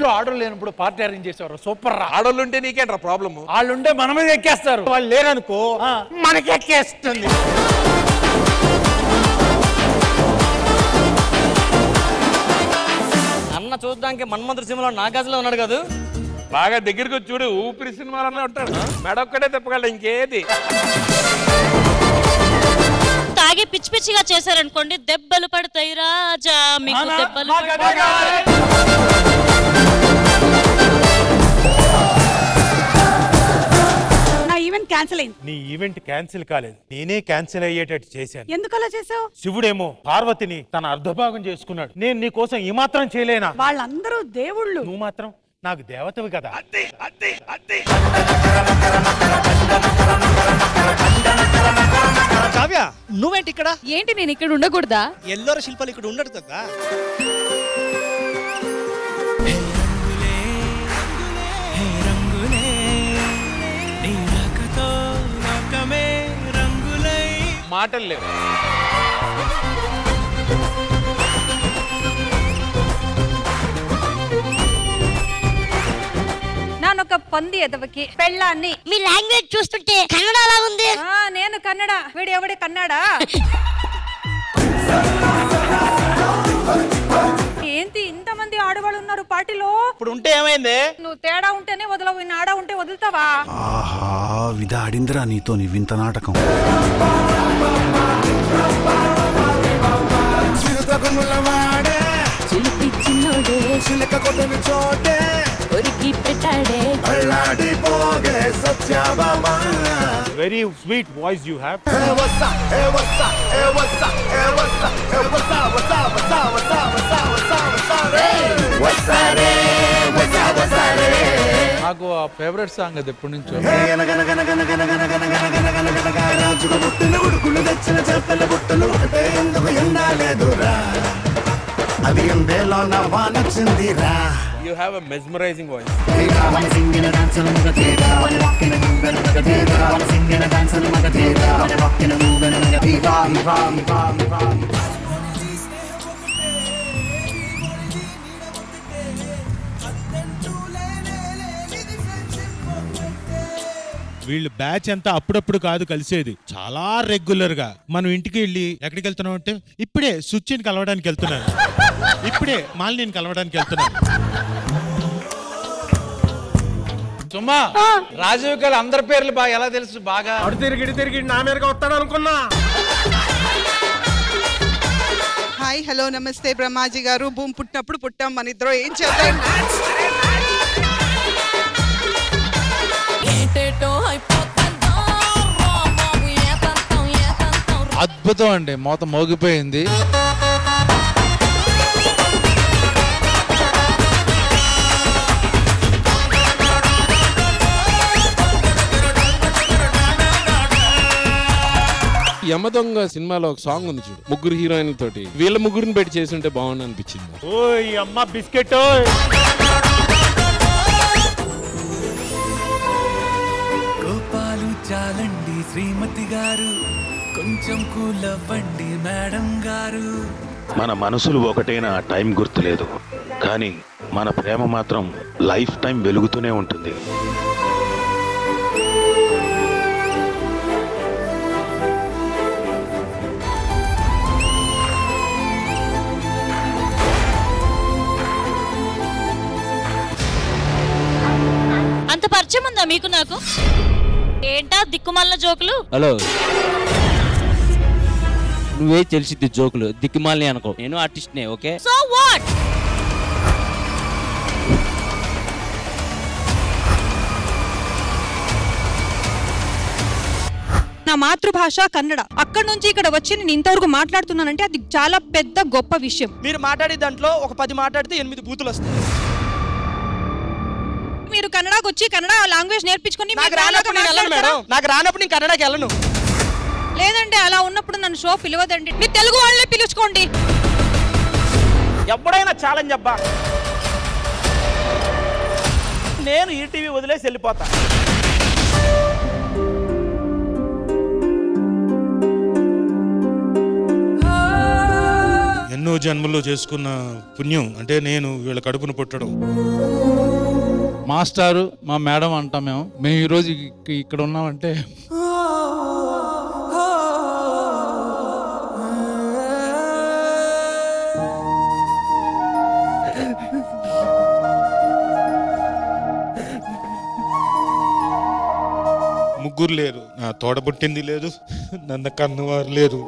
ఇంట్లో ఆర్డర్ లేనప్పుడు party arrange చేసేవారు. సూపర్ రా. ఆడోళ్ళు ఉంటే నీకేంట్రా ప్రాబ్లమ్? వాళ్ళు ఉంటే మన మీద ఎక్కేస్తారు, వాళ్ళు లేరనుకో మనకి ఎక్కేస్తుంది. అన్న చూడడానికి మన్మంత్రి సినిమాలో నాగార్జున ఉన్నాడు కదా, బాగా దగ్గరికి వచ్చి చూడు, ఊపిరి సినిమాలనే ఉంటాడు. మెడ ఒక్కడే తిప్పగలడు, ఇంకేది. తాగి పిచ్చి పిచ్చిగా చేశారనుకోండి దెబ్బలు పడతాయి రాజా, మీకు దెబ్బలు నా ఈవెంట్ క్యాన్సిల్ అయింది. నీ ఈవెంట్ క్యాన్సిల్ కాలేదు, నేనే క్యాన్సిల్ అయ్యేటట్టు చేశాను. ఎందుకు అలా చేసావు? శివుడేమో పార్వతిని తన అర్ధభాగం చేసుకున్నాడు. నేను నీ కోసం ఈ మాత్రం చేయలేనా? వాళ్ళందరూ దేవుళ్ళు, నువ్వు మాత్రం నాకు దేవతవి కదా. కావ్య, నువ్వేంటి ఇక్కడ? ఏంటి నేను ఇక్కడ ఉండకూడదా? ఎల్లోర శిల్పాలు ఇక్కడ ఉండడు కదా. మాటలు లేవు. నానొక పంది ఎదవకి పెళ్ళాన్ని. మీ లాంగ్వేజ్ చూస్తుంటే కన్నడ అలా ఉంది. నేను కన్నడ, వీడు ఎవడే కన్నడ. ఏంటి ఇంతమంది ఆడవాళ్ళు ఉన్నారు పార్టీలో? ఇప్పుడు ఉంటే ఏమైంది? నువ్వు తేడా ఉంటేనే వదలవు, ఆడ ఉంటే వదులుతావా? ఆహా, విధాడిందిరా నీతో నీ వింత నాటకం. Very sweet voice you have. నాకు ఆ ఫేవరెట్ సాంగ్ అది ఎప్పటి నుంచో. You have a mesmerizing voice. వీళ్ళు బ్యాచ్ అంతా అప్పుడప్పుడు కాదు కలిసేది, చాలా రెగ్యులర్ గా. మనం ఇంటికి వెళ్ళి ఎక్కడికి వెళ్తున్నాం అంటే, ఇప్పుడే సుచిని కలవడానికి వెళ్తున్నాను, ఇప్పుడే మాలిని కలవడానికి వెళ్తున్నాను. సుమా, రాజీవ్ గారు అందరి పేర్లు బాగా ఎలా తెలుసు? బాగా అడు తిరిగి నా మీదగా వస్తాడు అనుకున్నా. హాయ్, హలో, నమస్తే బ్రహ్మాజీ గారు. భూమి పుట్టినప్పుడు పుట్టాం, మన ఇద్దరు ఏం చేద్దాం? అద్భుతం అండి, మొత్తం మోగిపోయింది. యమదొంగ సినిమాలో ఒక సాంగ్ ఉంది చూడు, ముగ్గురు హీరోయిన్ల తోటి. వీళ్ళ ముగ్గురిని పెట్టి చేస్తుంటే బాగుంది అనిపించింది. ఓయ్ అమ్మ బిస్కెట్. గోపాలు చాలండి శ్రీమతి గారు, కొంచెం కూలవ్వండి మేడం గారు. మన మనసులు ఒకటేనా టైం గుర్తులేదు, కానీ మన ప్రేమ మాత్రం లైఫ్ టైం వెలుగుతూనే ఉంటుంది. అంత పరిచయం ఉందా మీకు నాకు? ఏంటా దిక్కుమాలిన జోకులు? హలో, నువ్వే తెలిసిద్ది జోకులు, దిక్కుమాలి అనుకో. నేను ఆర్టిస్ట్నే, ఓకే? So what? నా మాతృభాష కన్నడ. అక్కడ నుంచి ఇక్కడ వచ్చి నేను ఇంతవరకు మాట్లాడుతున్నానంటే అది చాలా పెద్ద గొప్ప విషయం. మీరు మాట్లాడే దాంట్లో ఒక 10 మాట్లాడితే 8 బూతులు వస్తాయి. మీరు కన్నడకు వచ్చి కన్నడ లాంగ్వేజ్ నేర్పించుకొని నాకు రానప్పుడు నేను వెళ్ళను మేడం, నాకు రానప్పుడు నేను కన్నడకి వెళ్ళను. లేదండి, అలా ఉన్నప్పుడు నన్ను షో పిలవదండి, మీరు తెలుగు వాళ్ళే పిలుచుకోండి. ఎప్పుడైనా ఛాలెంజ్ అబ్బా, నేను ఈటీవీ వదిలేసి వెళ్ళిపోతా. ఎన్నో జన్మలో చేసుకున్న పుణ్యం అంటే నేను వీళ్ళ కడుపును పుట్టడం. మాస్టారు మా మేడం అంటాం మేము ఈరోజు ఇక్కడ ఉన్నామంటే ముగ్గురు లేరు, నా తోడ పుట్టింది లేదు, నన్ను కన్నవారు లేరు.